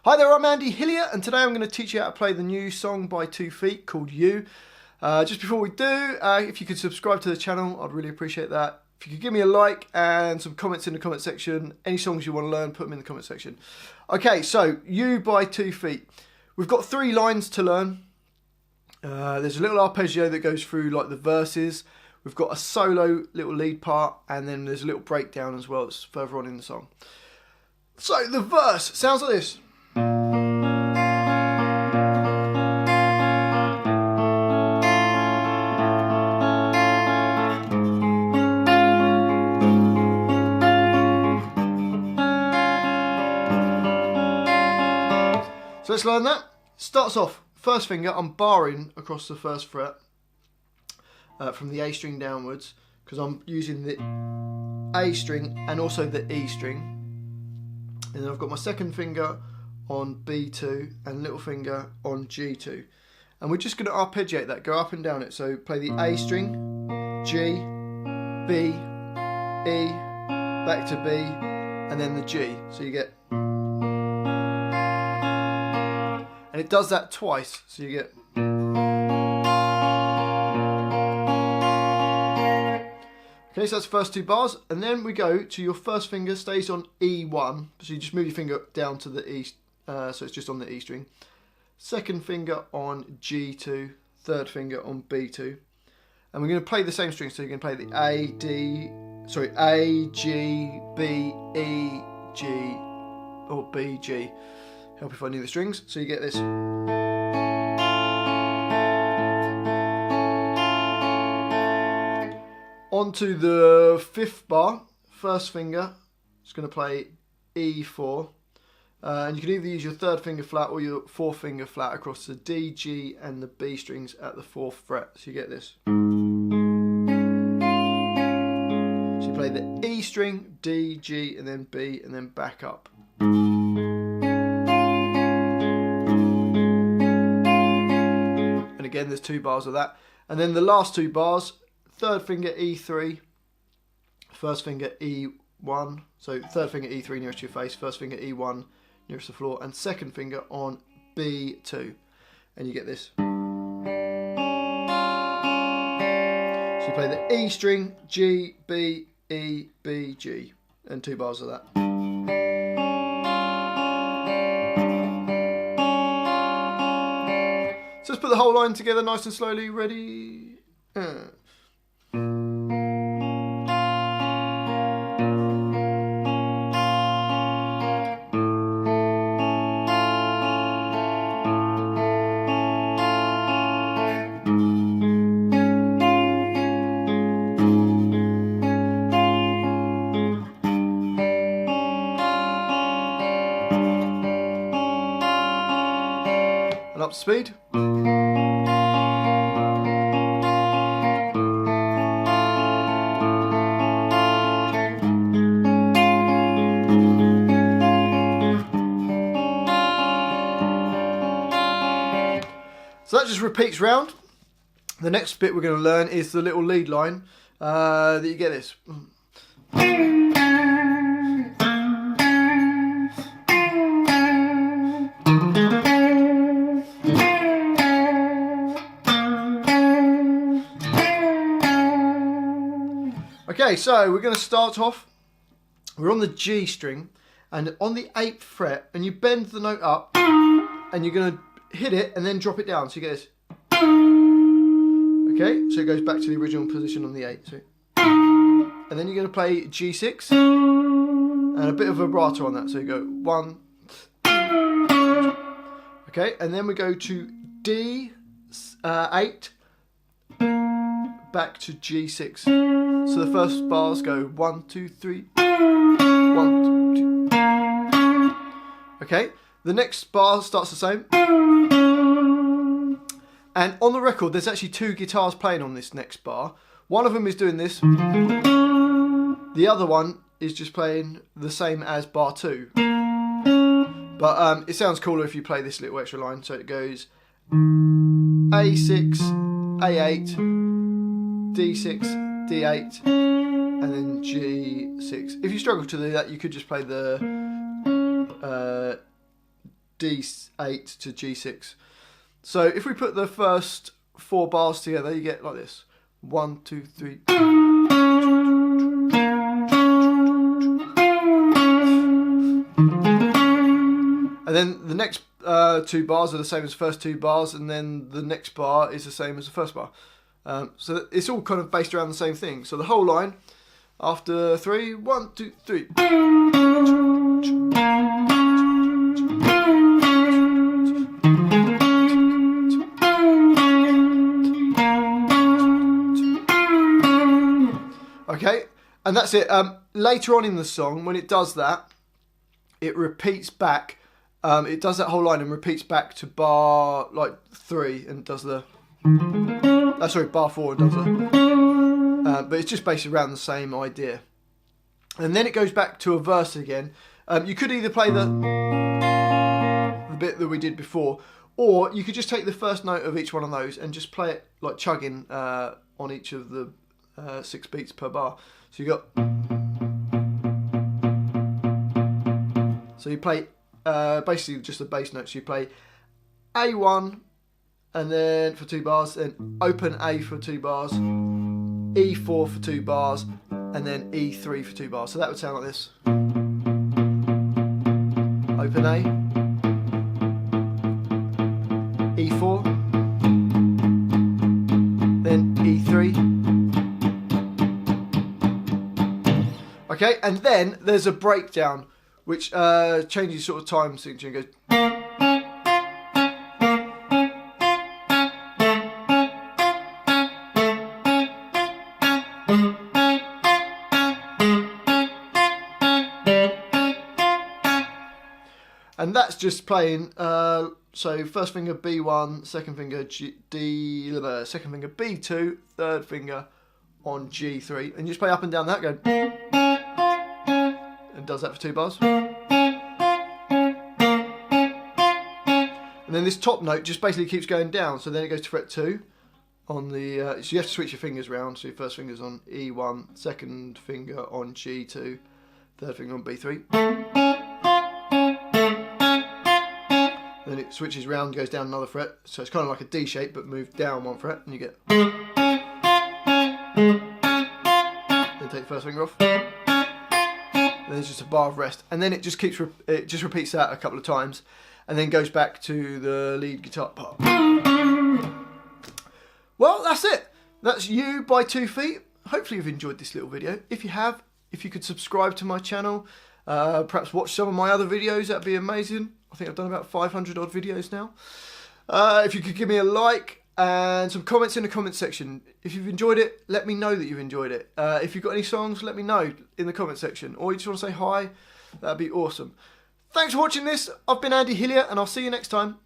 Hi there, I'm Andy Hillier, and today I'm going to teach you how to play the new song by 2 Feet called You. Just before we do, if you could subscribe to the channel, I'd really appreciate that. If you could give me a like and some comments in the comment section, any songs you want to learn, put them in the comment section. Okay, so You by 2 Feet. We've got 3 lines to learn. There's a little arpeggio that goes through like the verses. We've got a solo little lead part, and then there's a little breakdown as well. It's further on in the song. So the verse sounds like this. So let's learn that. Starts off, first finger, I'm barring across the first fret from the A string downwards, because I'm using the A string and also the E string. And then I've got my second finger on B2 and little finger on G2. And we're just going to arpeggiate that, go up and down it. So play the A string, G, B, E, back to B, and then the G. So you get... And it does that twice, so you get... Okay, so that's the first 2 bars, and then we go to your first finger stays on E1, so you just move your finger down to the E, so it's just on the E string. Second finger on G2, third finger on B2, and we're going to play the same string, so you're going to play the A, G, B, E, G, or B, G. Help if I knew the strings, so you get this. Onto the 5th bar, first finger, it's going to play E4, and you can either use your 3rd finger flat or your 4th finger flat across the D, G and the B strings at the 4th fret, so you get this. So you play the E string, D, G and then B and then back up. And again there's 2 bars of that, and then the last 2 bars, 3rd finger E3, first finger E1, so 3rd finger E3 nearest to your face, first finger E1 nearest the floor, and 2nd finger on B2, and you get this. So you play the E string, G, B, E, B, G, and 2 bars of that. So let's put the whole line together nice and slowly. Ready? And up to speed. So that just repeats round. The next bit we're going to learn is the little lead line that you get this. Okay, so we're going to start off. We're on the G string and on the 8th fret, and you bend the note up and you're going to hit it and then drop it down, so you get this. Okay, so it goes back to the original position on the 8. So. And then you're going to play G6 and a bit of vibrato on that, so you go 1. Okay, and then we go to D8 back to G6. So the first bars go 1, 2, 3, 1, 2, 2. Okay, the next bar starts the same. And on the record, there's actually 2 guitars playing on this next bar. One of them is doing this. The other one is just playing the same as bar 2. But it sounds cooler if you play this little extra line. So it goes A6, A8, D6, D8, and then G6. If you struggle to do that, you could just play the D8 to G6. So if we put the first 4 bars together, you get like this: 1, 2, 3. And then the next 2 bars are the same as the first 2 bars, and then the next bar is the same as the first bar. So it's all kind of based around the same thing. So the whole line, after 3, 1, 2, 3. Okay, and that's it. Later on in the song, when it does that, it repeats back. It does that whole line and repeats back to bar like 3 and does the. Sorry, bar 4 and does the. But it's just based around the same idea. And then it goes back to a verse again. You could either play the bit that we did before, or you could just take the first note of each one of those and just play it like chugging on each of the 6 beats per bar. So you got. So you play basically just the bass notes. You play A1 and then for 2 bars, then open A for 2 bars, E4 for 2 bars, and then E3 for 2 bars. So that would sound like this. Open A, E4, then E3. Okay, and then there's a breakdown which changes sort of time signature and goes. And that's just playing, so first finger B1, second finger D, second finger B2, third finger on G3, and you just play up and down that, go, and does that for 2 bars. And then this top note just basically keeps going down, so then it goes to fret 2 on the, so you have to switch your fingers around, so your first finger's on E1, second finger on G2, third finger on B3. Then it switches round, goes down another fret, so it's kind of like a D shape but moved down 1 fret, and you get. Then take the first finger off. Then there's just a bar of rest, and then it just keeps it just repeats that a couple of times, and then goes back to the lead guitar part. Well, that's it. That's You by 2 Feet. Hopefully you've enjoyed this little video. If you have, if you could subscribe to my channel, perhaps watch some of my other videos, that'd be amazing. I think I've done about 500 odd videos now. If you could give me a like and some comments in the comment section. If you've enjoyed it, let me know that you've enjoyed it. If you've got any songs, let me know in the comment section. Or you just want to say hi, that'd be awesome. Thanks for watching this. I've been Andy Hillier, and I'll see you next time.